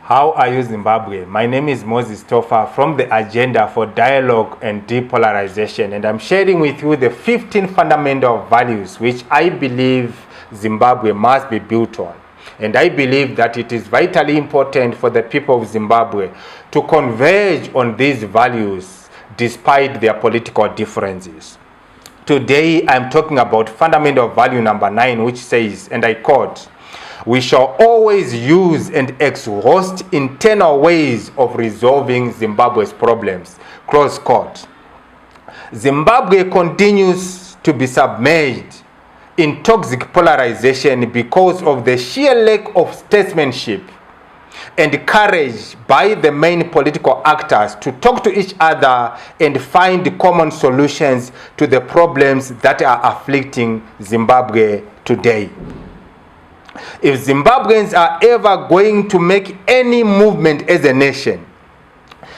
How are you, Zimbabwe? My name is Moses Tofa from the Agenda for Dialogue and Depolarization, and I'm sharing with you the 15 fundamental values which I believe Zimbabwe must be built on. And I believe that it is vitally important for the people of Zimbabwe to converge on these values despite their political differences. Today, I'm talking about fundamental value number 9, which says, and I quote, "We shall always use and exhaust internal ways of resolving Zimbabwe's problems." Close quote. Zimbabwe continues to be submerged in toxic polarization because of the sheer lack of statesmanship and courage by the main political actors to talk to each other and find common solutions to the problems that are afflicting Zimbabwe today. If Zimbabweans are ever going to make any movement as a nation,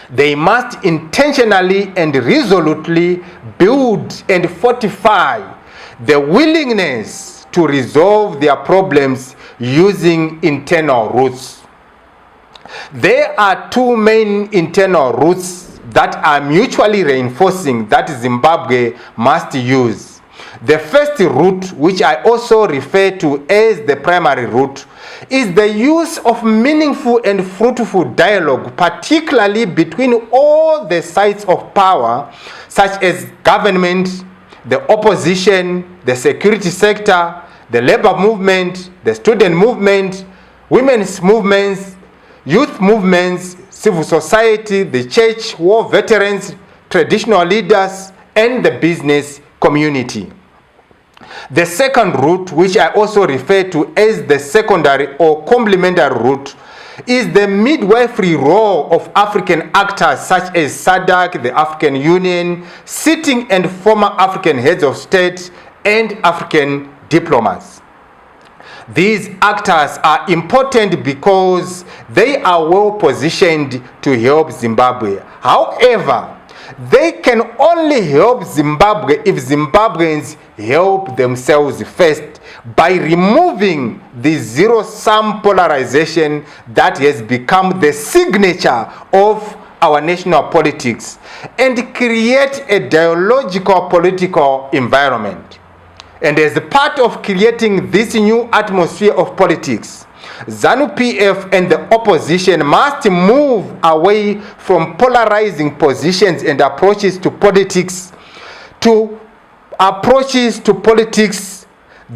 they must intentionally and resolutely build and fortify the willingness to resolve their problems using internal routes. There are two main internal routes that are mutually reinforcing that Zimbabwe must use. The first route, which I also refer to as the primary route, is the use of meaningful and fruitful dialogue, particularly between all the sides of power, such as government, the opposition, the security sector, the labor movement, the student movement, women's movements, youth movements, civil society, the church, war veterans, traditional leaders, and the business community. The second route, which I also refer to as the secondary or complementary route, is the midwifery role of African actors such as SADC, the African Union, sitting and former African heads of state, and African diplomats. These actors are important because they are well positioned to help Zimbabwe. However, they can only help Zimbabwe if Zimbabweans help themselves first by removing the zero-sum polarization that has become the signature of our national politics and create a dialogical political environment. And as a part of creating this new atmosphere of politics, ZANU-PF and the opposition must move away from polarizing positions and approaches to politics to approaches to politics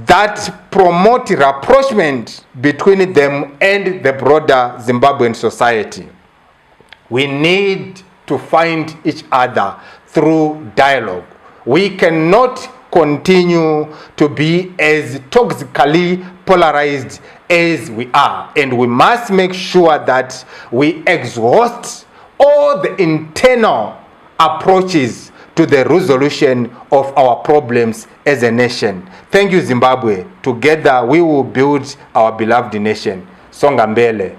that promote rapprochement between them and the broader Zimbabwean society. We need to find each other through dialogue. We cannot continue to be as toxically polarized as we are, and we must make sure that we exhaust all the internal approaches to the resolution of our problems as a nation. Thank you, Zimbabwe. Together we will build our beloved nation. Songa mbele.